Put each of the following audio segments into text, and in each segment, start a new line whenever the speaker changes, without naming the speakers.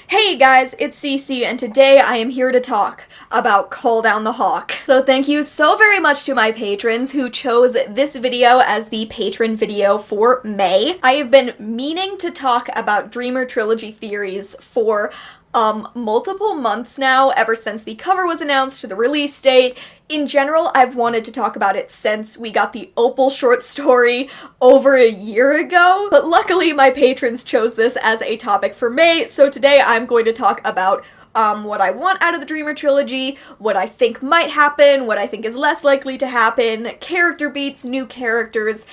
Hey guys, it's Cece, and today I am here to talk about Call Down the Hawk. So thank you so very much to my patrons who chose this video as the patron video for May. I have been meaning to talk about Dreamer Trilogy theories for multiple months now, ever since the cover was announced, the release date. In general, I've wanted to talk about it since we got the Opal short story over a year ago, but luckily my patrons chose this as a topic for May, so today I'm going to talk about what I want out of the Dreamer Trilogy, what I think might happen, what I think is less likely to happen, character beats, new characters,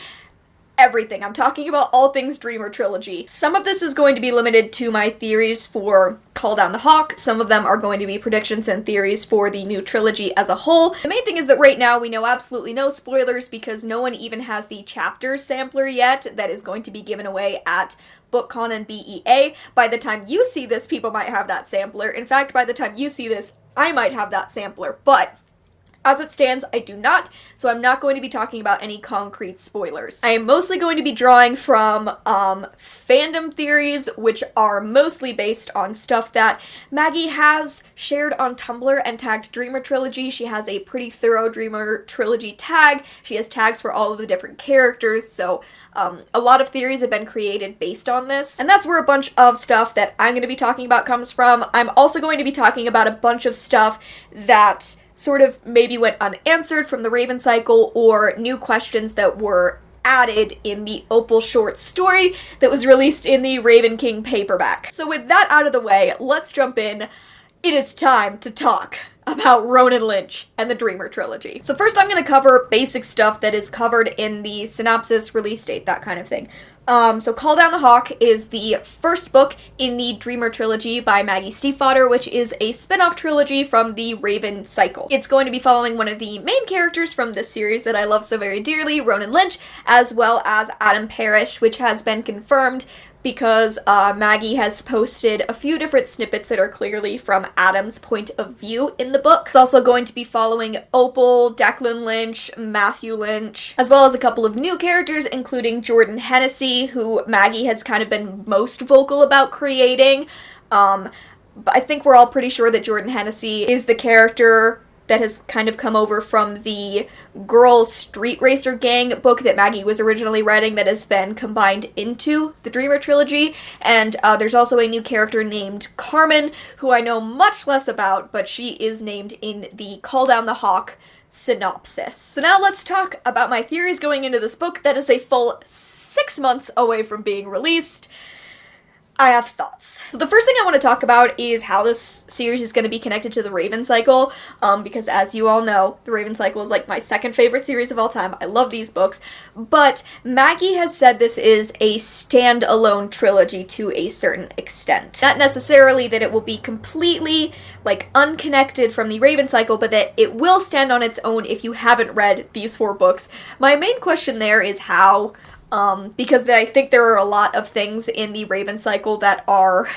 everything. I'm talking about all things Dreamer Trilogy. Some of this is going to be limited to my theories for Call Down the Hawk. Some of them are going to be predictions and theories for the new trilogy as a whole. The main thing is that right now we know absolutely no spoilers because no one even has the chapter sampler yet that is going to be given away at BookCon and BEA. By the time you see this, people might have that sampler. In fact, by the time you see this, I might have that sampler, but as it stands, I do not, so I'm not going to be talking about any concrete spoilers. I am mostly going to be drawing from fandom theories, which are mostly based on stuff that Maggie has shared on Tumblr and tagged Dreamer Trilogy. She has a pretty thorough Dreamer Trilogy tag. She has tags for all of the different characters, so a lot of theories have been created based on this, and that's where a bunch of stuff that I'm going to be talking about comes from. I'm also going to be talking about a bunch of stuff that sort of maybe went unanswered from the Raven Cycle, or new questions that were added in the Opal short story that was released in the Raven King paperback. So with that out of the way, let's jump in. It is time to talk about Ronan Lynch and the Dreamer Trilogy. So first I'm going to cover basic stuff that is covered in the synopsis, release date, that kind of thing. So Call Down the Hawk is the first book in the Dreamer Trilogy by Maggie Stiefvater, which is a spin-off trilogy from the Raven Cycle. It's going to be following one of the main characters from this series that I love so very dearly, Ronan Lynch, as well as Adam Parrish, which has been confirmed because Maggie has posted a few different snippets that are clearly from Adam's point of view in the book. It's also going to be following Opal, Declan Lynch, Matthew Lynch, as well as a couple of new characters, including Jordan Hennessy, who Maggie has kind of been most vocal about creating. But I think we're all pretty sure that Jordan Hennessy is the character that has kind of come over from the Girl Street Racer Gang book that Maggie was originally writing that has been combined into the Dreamer Trilogy. And there's also a new character named Carmen, who I know much less about, but she is named in the Call Down the Hawk synopsis. So now let's talk about my theories going into this book that is a full 6 months away from being released. I have thoughts. So the first thing I want to talk about is how this series is going to be connected to the Raven Cycle, because as you all know, the Raven Cycle is like my second favorite series of all time. I love these books, but Maggie has said this is a standalone trilogy to a certain extent. Not necessarily that it will be completely, like, unconnected from the Raven Cycle, but that it will stand on its own if you haven't read these 4 books. My main question there is how. Because I think there are a lot of things in the Raven Cycle that are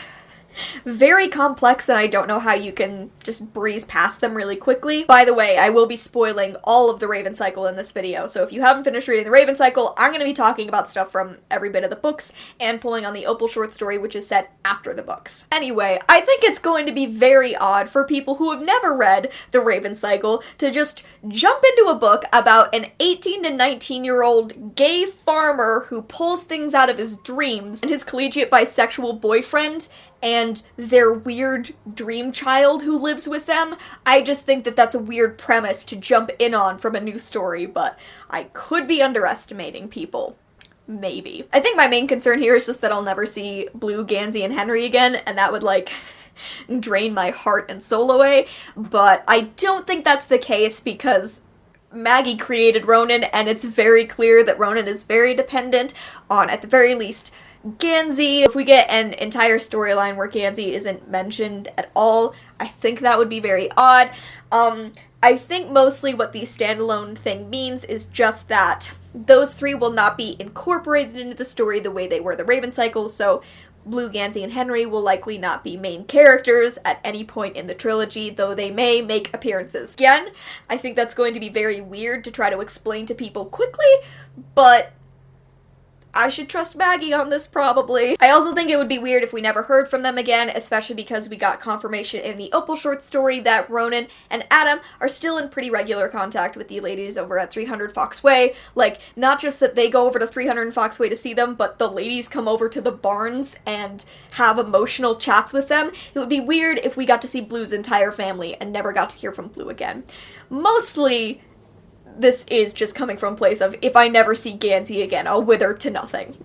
very complex, and I don't know how you can just breeze past them really quickly. By the way, I will be spoiling all of the Raven Cycle in this video, so if you haven't finished reading the Raven Cycle, I'm going to be talking about stuff from every bit of the books, and pulling on the Opal short story, which is set after the books. Anyway, I think it's going to be very odd for people who have never read the Raven Cycle to just jump into a book about an 18 to 19-year-old gay farmer who pulls things out of his dreams and his collegiate bisexual boyfriend and their weird dream child who lives with them. I just think that that's a weird premise to jump in on from a new story, but I could be underestimating people. Maybe. I think my main concern here is just that I'll never see Blue, Kanzi, and Henry again, and that would, like, drain my heart and soul away, but I don't think that's the case because Maggie created Ronan, and it's very clear that Ronan is very dependent on, at the very least, Kanzi. If we get an entire storyline where Kanzi isn't mentioned at all, I think that would be very odd. I think mostly what the standalone thing means is just that those 3 will not be incorporated into the story the way they were the Raven Cycle, so Blue, Kanzi, and Henry will likely not be main characters at any point in the trilogy, though they may make appearances. Again, I think that's going to be very weird to try to explain to people quickly, but I should trust Maggie on this, probably. I also think it would be weird if we never heard from them again, especially because we got confirmation in the Opal short story that Ronan and Adam are still in pretty regular contact with the ladies over at 300 Fox Way. Like, not just that they go over to 300 Fox Way to see them, but the ladies come over to the barns and have emotional chats with them. It would be weird if we got to see Blue's entire family and never got to hear from Blue again. Mostly, this is just coming from a place of, if I never see Kanzi again, I'll wither to nothing.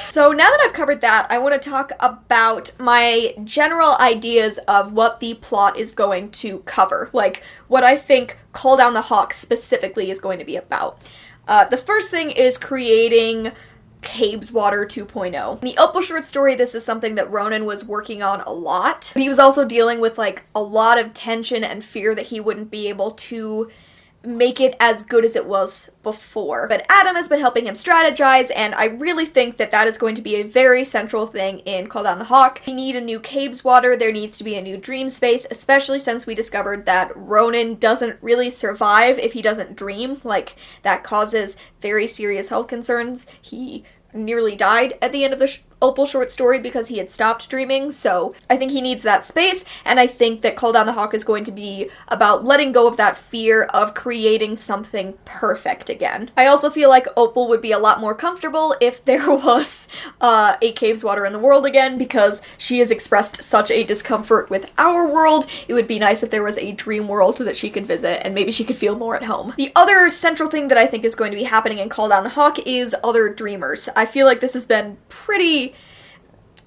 So now that I've covered that, I want to talk about my general ideas of what the plot is going to cover. Like, what I think Call Down the Hawk specifically is going to be about. The first thing is creating Cabe's Water 2.0. In the Opal short story, this is something that Ronan was working on a lot. But he was also dealing with, like, a lot of tension and fear that he wouldn't be able to make it as good as it was before. But Adam has been helping him strategize, and I really think that that is going to be a very central thing in Call Down the Hawk. We need a new Cabe's Water, there needs to be a new dream space, especially since we discovered that Ronan doesn't really survive if he doesn't dream. Like, that causes very serious health concerns. He nearly died at the end of the Opal short story because he had stopped dreaming, so I think he needs that space, and I think that Call Down the Hawk is going to be about letting go of that fear of creating something perfect again. I also feel like Opal would be a lot more comfortable if there was a Cabe's Water in the world again, because she has expressed such a discomfort with our world. It would be nice if there was a dream world that she could visit, and maybe she could feel more at home. The other central thing that I think is going to be happening in Call Down the Hawk is other dreamers. I feel like this has been pretty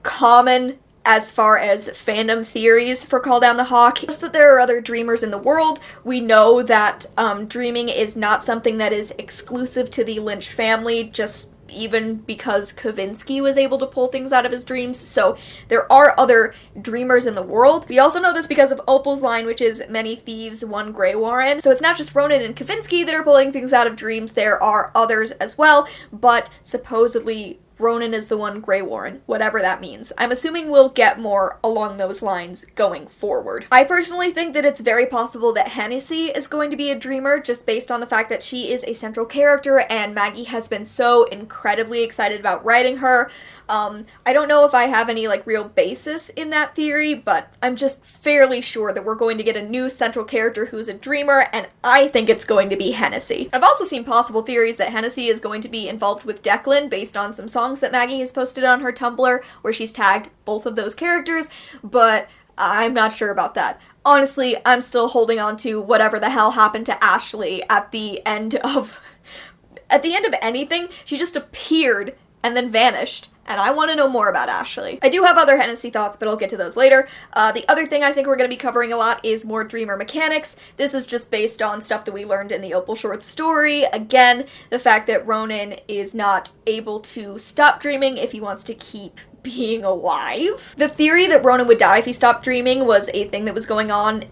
common as far as fandom theories for Call Down the Hawk. Just that there are other dreamers in the world. We know that dreaming is not something that is exclusive to the Lynch family, just even because Kavinsky was able to pull things out of his dreams, so there are other dreamers in the world. We also know this because of Opal's line, which is many thieves, one Grey Warren. So it's not just Ronan and Kavinsky that are pulling things out of dreams, there are others as well, but supposedly Ronan is the one Grey Warren, whatever that means. I'm assuming we'll get more along those lines going forward. I personally think that it's very possible that Hennessy is going to be a dreamer, just based on the fact that she is a central character and Maggie has been so incredibly excited about writing her. I don't know if I have any, like, real basis in that theory, but I'm just fairly sure that we're going to get a new central character who's a dreamer, and I think it's going to be Hennessy. I've also seen possible theories that Hennessy is going to be involved with Declan based on some songs that Maggie has posted on her Tumblr, where she's tagged both of those characters, but I'm not sure about that. Honestly, I'm still holding on to whatever the hell happened to Ashley at the end of anything. She just appeared and then vanished, and I want to know more about Ashley. I do have other Hennessy thoughts, but I'll get to those later. The other thing I think we're going to be covering a lot is more dreamer mechanics. This is just based on stuff that we learned in the Opal short story. Again, the fact that Ronan is not able to stop dreaming if he wants to keep being alive. The theory that Ronan would die if he stopped dreaming was a thing that was going on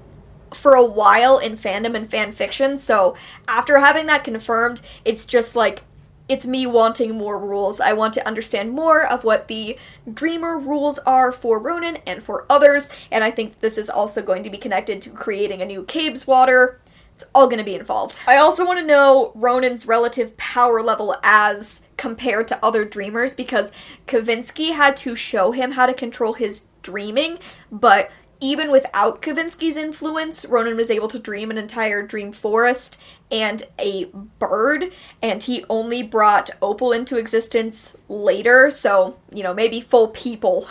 for a while in fandom and fan fiction, so after having that confirmed, it's just like, it's me wanting more rules. I want to understand more of what the dreamer rules are for Ronan and for others, and I think this is also going to be connected to creating a new Cabe's Water. It's all going to be involved. I also want to know Ronan's relative power level as compared to other dreamers, because Kavinsky had to show him how to control his dreaming, but even without Kavinsky's influence, Ronan was able to dream an entire dream forest and a bird, and he only brought Opal into existence later, so, you know, maybe full people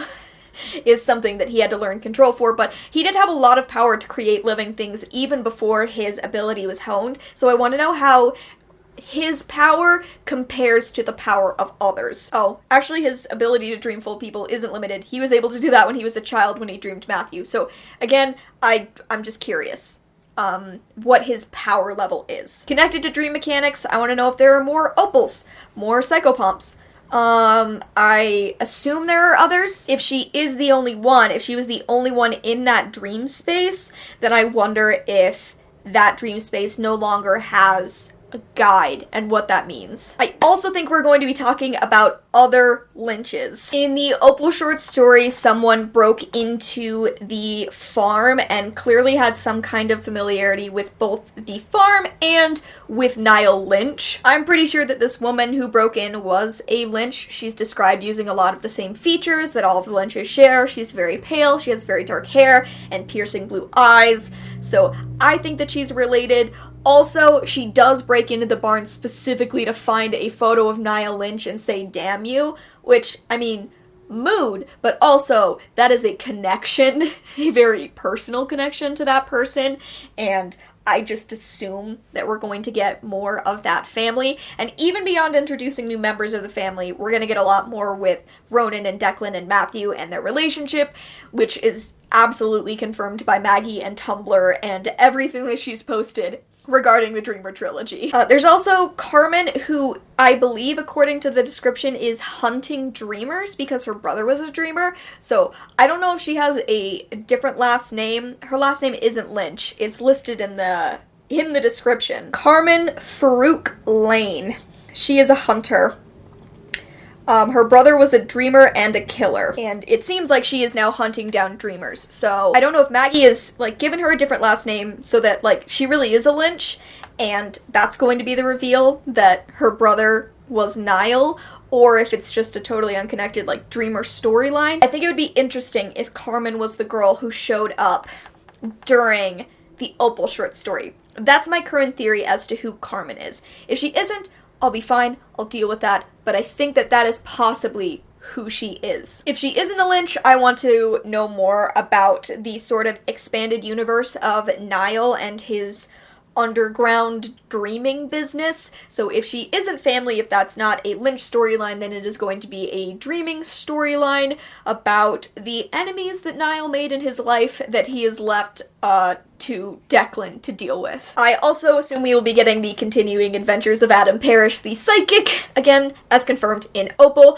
is something that he had to learn control for, but he did have a lot of power to create living things even before his ability was honed, so I want to know how his power compares to the power of others. Oh, actually his ability to dream full people isn't limited. He was able to do that when he was a child when he dreamed Matthew. So again, I'm just curious what his power level is. Connected to dream mechanics, I want to know if there are more Opals, more Psychopomps. I assume there are others. If she is the only one, if she was the only one in that dream space, then I wonder if that dream space no longer has a guide and what that means. I also think we're going to be talking about other lynches. In the Opal short story, someone broke into the farm and clearly had some kind of familiarity with both the farm and with Nile Lynch. I'm pretty sure that this woman who broke in was a lynch. She's described using a lot of the same features that all of the lynches share. She's very pale, she has very dark hair, and piercing blue eyes. So I think that she's related. Also, she does break into the barn specifically to find a photo of Nile Lynch and say, "Damn you," which, I mean, mood, but also that is a connection, a very personal connection to that person, and I just assume that we're going to get more of that family. And even beyond introducing new members of the family, we're going to get a lot more with Ronan and Declan and Matthew and their relationship, which is absolutely confirmed by Maggie and Tumblr and everything that she's posted regarding the Dreamer trilogy. There's also Carmen, who I believe, according to the description, is hunting dreamers because her brother was a dreamer. So I don't know if she has a different last name. Her last name isn't Lynch. It's listed in the description. Carmen Farouk Lane. She is a hunter. Her brother was a dreamer and a killer, and it seems like she is now hunting down dreamers. So I don't know if Maggie is, like, given her a different last name so that, like, she really is a Lynch, and that's going to be the reveal that her brother was Nile, or if it's just a totally unconnected, like, dreamer storyline. I think it would be interesting if Carmen was the girl who showed up during the Opal short story. That's my current theory as to who Carmen is. If she isn't, I'll be fine, I'll deal with that, but I think that that is possibly who she is. If she isn't a Lynch, I want to know more about the sort of expanded universe of Nile and his underground dreaming business. So if she isn't family, if that's not a Lynch storyline, then it is going to be a dreaming storyline about the enemies that Nile made in his life that he is left to Declan to deal with. I also assume we will be getting the continuing adventures of Adam Parrish, the psychic, again, as confirmed in Opal.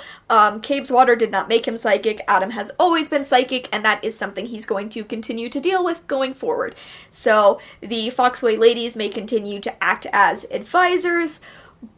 Cabe's water did not make him psychic. Adam has always been psychic, and that is something he's going to continue to deal with going forward. So the Foxway ladies may continue to act as advisors,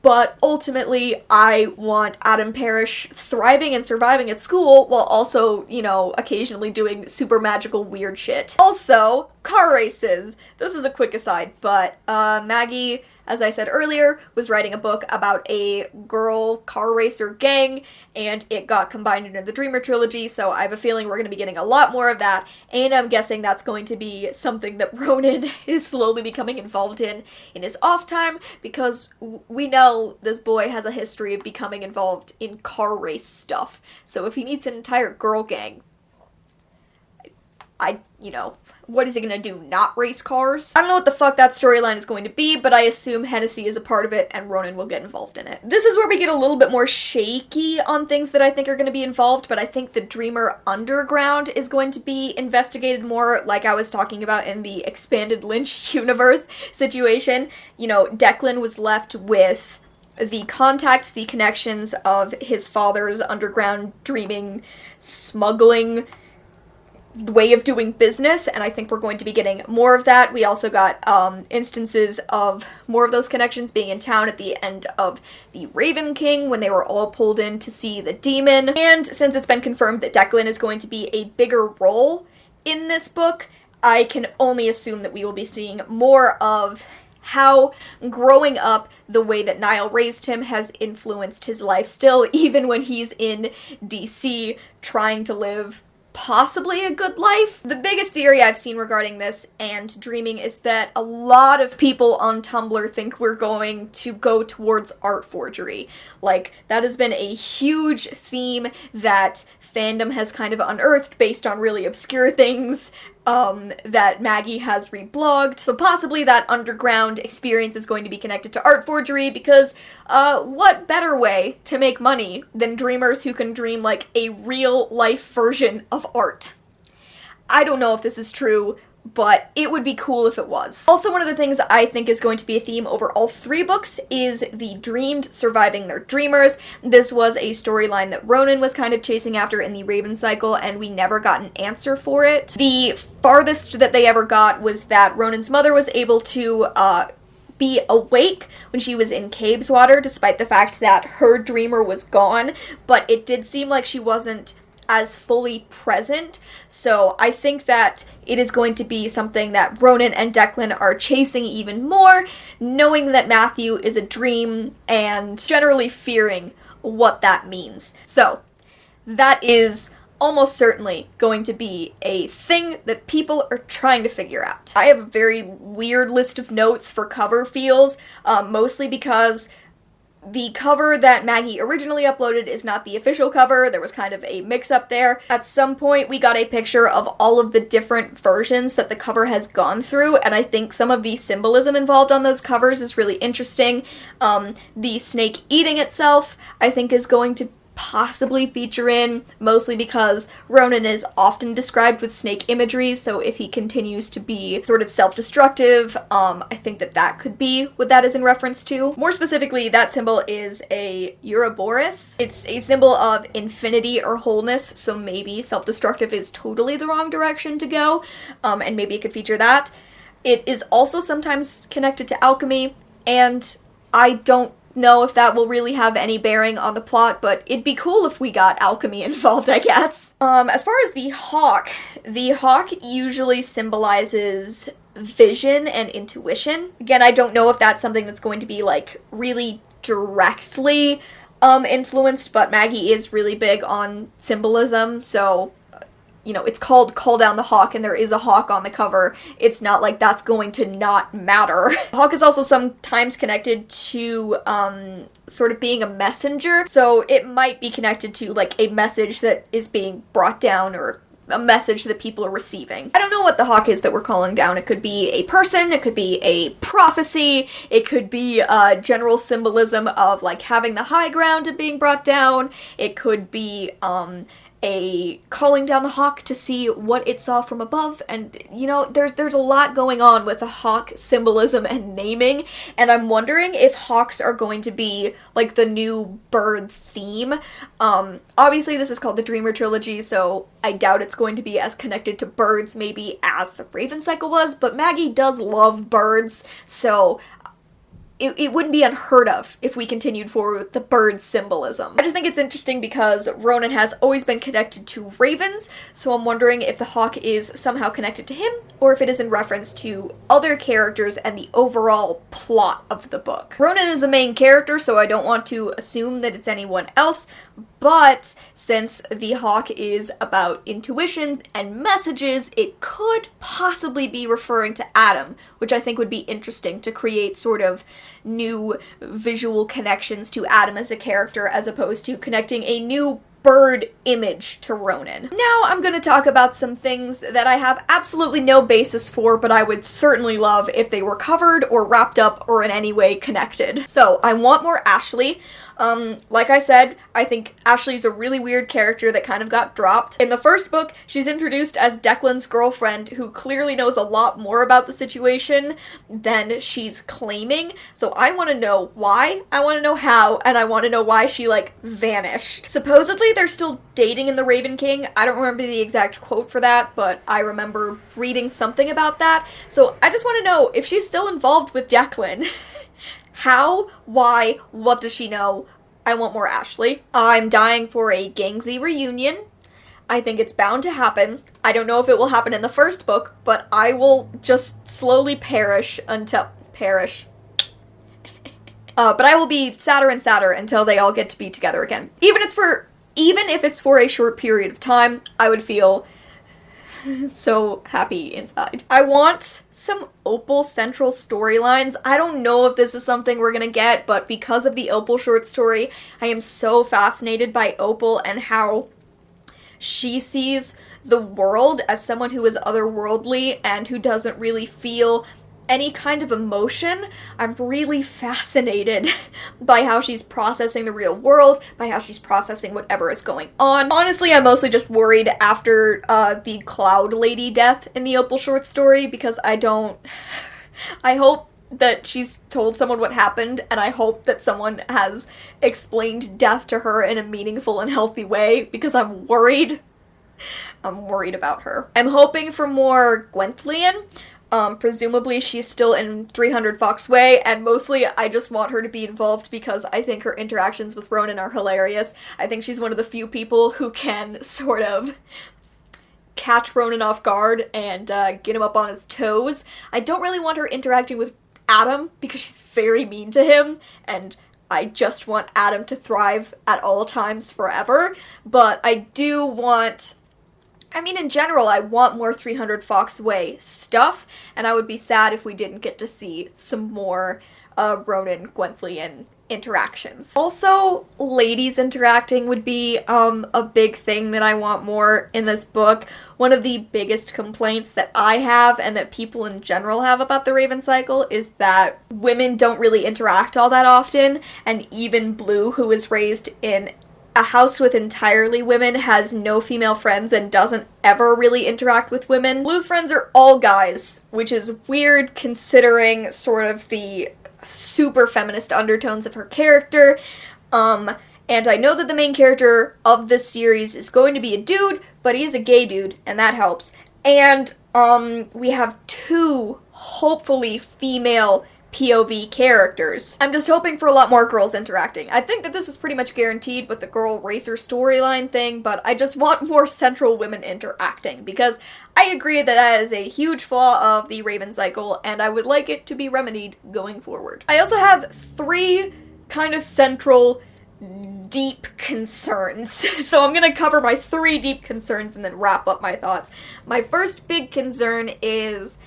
but ultimately, I want Adam Parrish thriving and surviving at school while also, you know, occasionally doing super magical weird shit. Also, car races. This is a quick aside, but Maggie, as I said earlier, was writing a book about a girl car racer gang, and it got combined into the Dreamer trilogy, so I have a feeling we're going to be getting a lot more of that, and I'm guessing that's going to be something that Ronan is slowly becoming involved in his off time, because we know this boy has a history of becoming involved in car race stuff. So if he needs an entire girl gang, you know, what is he gonna do, not race cars? I don't know what the fuck that storyline is going to be, but I assume Hennessy is a part of it and Ronan will get involved in it. This is where we get a little bit more shaky on things that I think are going to be involved, but I think the Dreamer Underground is going to be investigated more, like I was talking about in the expanded Lynch universe situation. You know, Declan was left with the contacts, the connections of his father's underground dreaming, smuggling way of doing business, and I think we're going to be getting more of that. We also got instances of more of those connections being in town at the end of the Raven King when they were all pulled in to see the demon. And since it's been confirmed that Declan is going to be a bigger role in this book, I can only assume that we will be seeing more of how growing up the way that Nile raised him has influenced his life still, even when he's in DC trying to live possibly a good life. The biggest theory I've seen regarding this and dreaming is that a lot of people on Tumblr think we're going to go towards art forgery. Like, that has been a huge theme that fandom has kind of unearthed based on really obscure things that Maggie has reblogged. So possibly that underground experience is going to be connected to art forgery, because what better way to make money than dreamers who can dream like a real life version of art? I don't know if this is true, but it would be cool if it was. Also, one of the things I think is going to be a theme over all three books is the dreamed surviving their dreamers. This was a storyline that Ronan was kind of chasing after in the Raven cycle, and we never got an answer for it. The farthest that they ever got was that Ronan's mother was able to be awake when she was in Cabe's water, despite the fact that her dreamer was gone, but it did seem like she wasn't as fully present, so I think that it is going to be something that Ronan and Declan are chasing even more, knowing that Matthew is a dream and generally fearing what that means. So that is almost certainly going to be a thing that people are trying to figure out. I have a very weird list of notes for cover feels, mostly because the cover that Maggie originally uploaded is not the official cover. There was kind of a mix-up there. At some point, we got a picture of all of the different versions that the cover has gone through, and I think some of the symbolism involved on those covers is really interesting. The snake eating itself, I think, is going to possibly feature in, mostly because Ronan is often described with snake imagery, so if he continues to be sort of self-destructive, I think that that could be what that is in reference to. More specifically, that symbol is a Ouroboros. It's a symbol of infinity or wholeness, so maybe self-destructive is totally the wrong direction to go, and maybe it could feature that. It is also sometimes connected to alchemy, and I don't know if that will really have any bearing on the plot, but it'd be cool if we got alchemy involved, I guess. As far as the hawk usually symbolizes vision and intuition. Again, I don't know if that's something that's going to be, like, really directly influenced, but Maggie is really big on symbolism, so you know, it's called Call Down the Hawk, and there is a hawk on the cover. It's not like that's going to not matter. The hawk is also sometimes connected to, sort of being a messenger, so it might be connected to, like, a message that is being brought down, or a message that people are receiving. I don't know what the hawk is that we're calling down. It could be a person, it could be a prophecy, it could be general symbolism of, like, having the high ground and being brought down, it could be, a calling down the hawk to see what it saw from above, and you know, there's a lot going on with the hawk symbolism and naming, and I'm wondering if hawks are going to be like the new bird theme. Obviously this is called the Dreamer Trilogy, so I doubt it's going to be as connected to birds maybe as the Raven Cycle was, but Maggie does love birds, so it wouldn't be unheard of if we continued forward with the bird symbolism. I just think it's interesting because Ronan has always been connected to ravens, so I'm wondering if the hawk is somehow connected to him, or if it is in reference to other characters and the overall plot of the book. Ronan is the main character, so I don't want to assume that it's anyone else, but since the hawk is about intuition and messages, it could possibly be referring to Adam, which I think would be interesting to create sort of new visual connections to Adam as a character, as opposed to connecting a new bird image to Ronan. Now I'm going to talk about some things that I have absolutely no basis for, but I would certainly love if they were covered or wrapped up or in any way connected. So I want more Ashley. Like I said, I think Ashley's a really weird character that kind of got dropped. In the first book, she's introduced as Declan's girlfriend, who clearly knows a lot more about the situation than she's claiming, so I want to know why, I want to know how, and I want to know why she, like, vanished. Supposedly, they're still dating in the Raven King. I don't remember the exact quote for that, but I remember reading something about that, so I just want to know if she's still involved with Declan. How? Why? What does she know? I want more Ashley. I'm dying for a Gangsy reunion. I think it's bound to happen. I don't know if it will happen in the first book, but I will just slowly perish until... but I will be sadder and sadder until they all get to be together again. Even if it's for a short period of time, I would feel so happy inside. I want some Opal central storylines. I don't know if this is something we're gonna get, but because of the Opal short story, I am so fascinated by Opal and how she sees the world as someone who is otherworldly and who doesn't really feel any kind of emotion. I'm really fascinated by how she's processing the real world, by how she's processing whatever is going on. Honestly, I'm mostly just worried after the Cloud Lady death in the Opal short story, because I hope that she's told someone what happened, and I hope that someone has explained death to her in a meaningful and healthy way, because I'm worried. I'm worried about her. I'm hoping for more Gwenthlian. Presumably she's still in 300 Fox Way, and mostly I just want her to be involved because I think her interactions with Ronan are hilarious. I think she's one of the few people who can sort of catch Ronan off guard and get him up on his toes. I don't really want her interacting with Adam because she's very mean to him, and I just want Adam to thrive at all times forever. But I do want... I mean, in general, I want more 300 Fox Way stuff, and I would be sad if we didn't get to see some more Ronan-Gwenthlian interactions. Also, ladies interacting would be a big thing that I want more in this book. One of the biggest complaints that I have and that people in general have about the Raven Cycle is that women don't really interact all that often, and even Blue, who was raised in a house with entirely women, has no female friends and doesn't ever really interact with women. Blue's friends are all guys, which is weird considering sort of the super feminist undertones of her character. And I know that the main character of this series is going to be a dude, but he is a gay dude, and that helps. And we have 2, hopefully, female POV characters. I'm just hoping for a lot more girls interacting. I think that this is pretty much guaranteed with the girl racer storyline thing, but I just want more central women interacting, because I agree that that is a huge flaw of the Raven Cycle, and I would like it to be remedied going forward. I also have 3 kind of central deep concerns. So I'm gonna cover my 3 deep concerns and then wrap up my thoughts. My first big concern is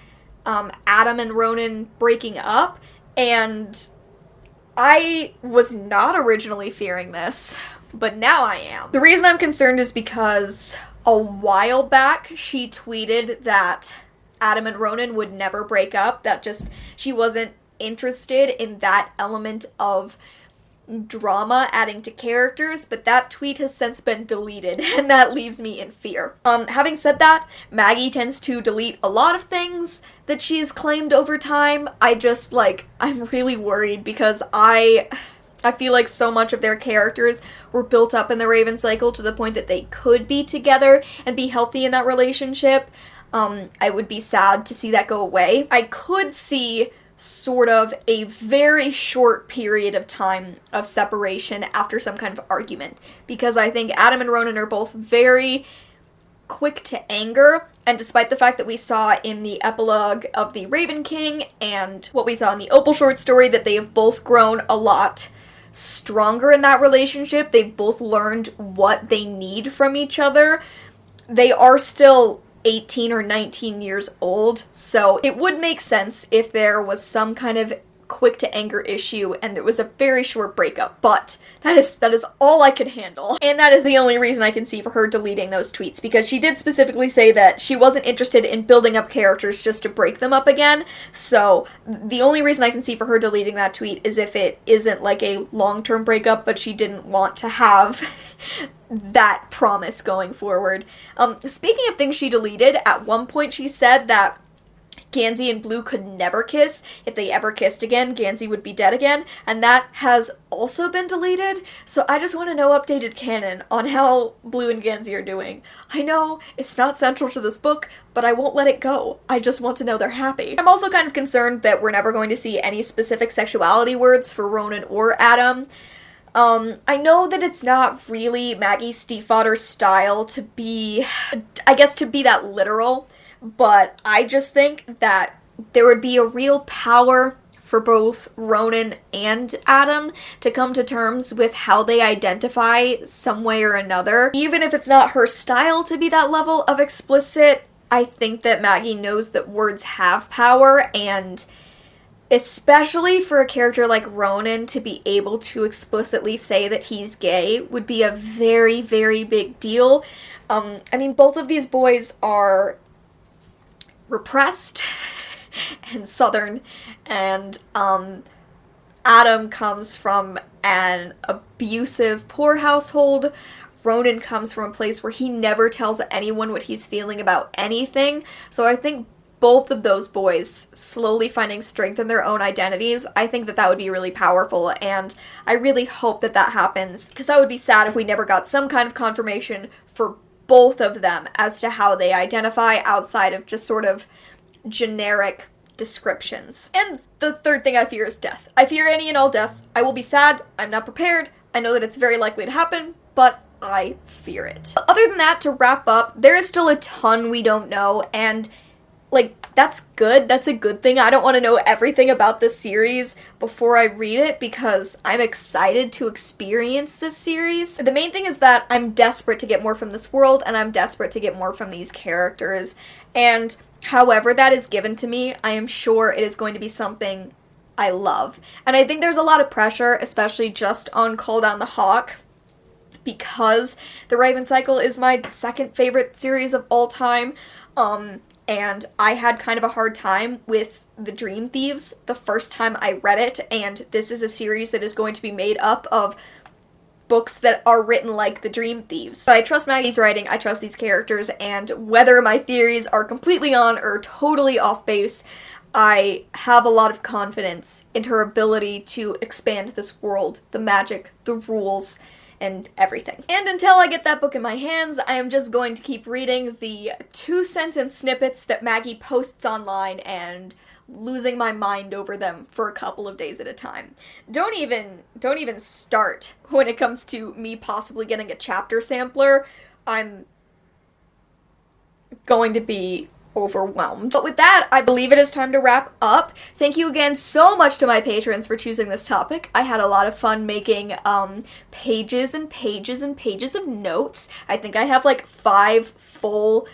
Adam and Ronan breaking up, and I was not originally fearing this, but now I am. The reason I'm concerned is because a while back she tweeted that Adam and Ronan would never break up, that just she wasn't interested in that element of drama adding to characters, but that tweet has since been deleted, and that leaves me in fear. Having said that, Maggie tends to delete a lot of things that she's claimed over time. I'm really worried because I feel like so much of their characters were built up in the Raven Cycle to the point that they could be together and be healthy in that relationship. I would be sad to see that go away. I could see sort of a very short period of time of separation after some kind of argument, because I think Adam and Ronan are both very quick to anger, and despite the fact that we saw in the epilogue of the Raven King and what we saw in the Opal short story that they have both grown a lot stronger in that relationship, they've both learned what they need from each other, they are still 18 or 19 years old, so it would make sense if there was some kind of quick to anger issue and it was a very short breakup, but that is all I could handle. And that is the only reason I can see for her deleting those tweets, because she did specifically say that she wasn't interested in building up characters just to break them up again, so the only reason I can see for her deleting that tweet is if it isn't like a long-term breakup, but she didn't want to have that promise going forward. Speaking of things she deleted, at one point she said that Kanzi and Blue could never kiss. If they ever kissed again, Kanzi would be dead again, and that has also been deleted, so I just want to know updated canon on how Blue and Kanzi are doing. I know it's not central to this book, but I won't let it go. I just want to know they're happy. I'm also kind of concerned that we're never going to see any specific sexuality words for Ronan or Adam. I know that it's not really Maggie Stiefvater's style to be that literal, but I just think that there would be a real power for both Ronan and Adam to come to terms with how they identify some way or another. Even if it's not her style to be that level of explicit, I think that Maggie knows that words have power, and especially for a character like Ronan to be able to explicitly say that he's gay would be a very, very big deal. I mean, both of these boys are repressed and Southern, and Adam comes from an abusive, poor household. Ronan comes from a place where he never tells anyone what he's feeling about anything, so I think both of those boys slowly finding strength in their own identities, I think that that would be really powerful, and I really hope that that happens, because that would be sad if we never got some kind of confirmation for both of them as to how they identify outside of just sort of generic descriptions. And the third thing I fear is death. I fear any and all death. I will be sad. I'm not prepared. I know that it's very likely to happen, but I fear it. Other than that, to wrap up, there is still a ton we don't know, and like, that's good. That's a good thing. I don't want to know everything about this series before I read it because I'm excited to experience this series. The main thing is that I'm desperate to get more from this world, and I'm desperate to get more from these characters. And however that is given to me, I am sure it is going to be something I love. And I think there's a lot of pressure, especially just on Call Down the Hawk, because The Raven Cycle is my second favorite series of all time. And I had kind of a hard time with The Dream Thieves the first time I read it, and this is a series that is going to be made up of books that are written like The Dream Thieves. So I trust Maggie's writing, I trust these characters, and whether my theories are completely on or totally off base, I have a lot of confidence in her ability to expand this world, the magic, the rules, and everything. And until I get that book in my hands, I am just going to keep reading the 2-sentence snippets that Maggie posts online and losing my mind over them for a couple of days at a time. Don't even start when it comes to me possibly getting a chapter sampler. I'm going to be overwhelmed. But with that, I believe it is time to wrap up. Thank you again so much to my patrons for choosing this topic. I had a lot of fun making pages and pages and pages of notes. I think I have like 5 full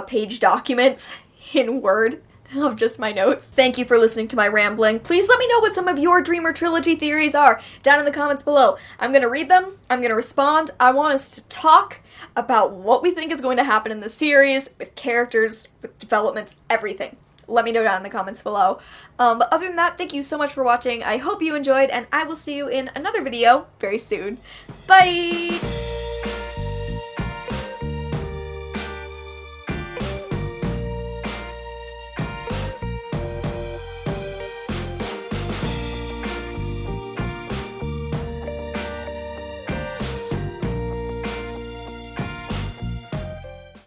page documents in Word of just my notes. Thank you for listening to my rambling. Please let me know what some of your Dreamer Trilogy theories are down in the comments below. I'm gonna read them, I'm gonna respond. I want us to talk about what we think is going to happen in the series, with characters, with developments, everything. Let me know down in the comments below. But other than that, thank you so much for watching. I hope you enjoyed, and I will see you in another video very soon. Bye!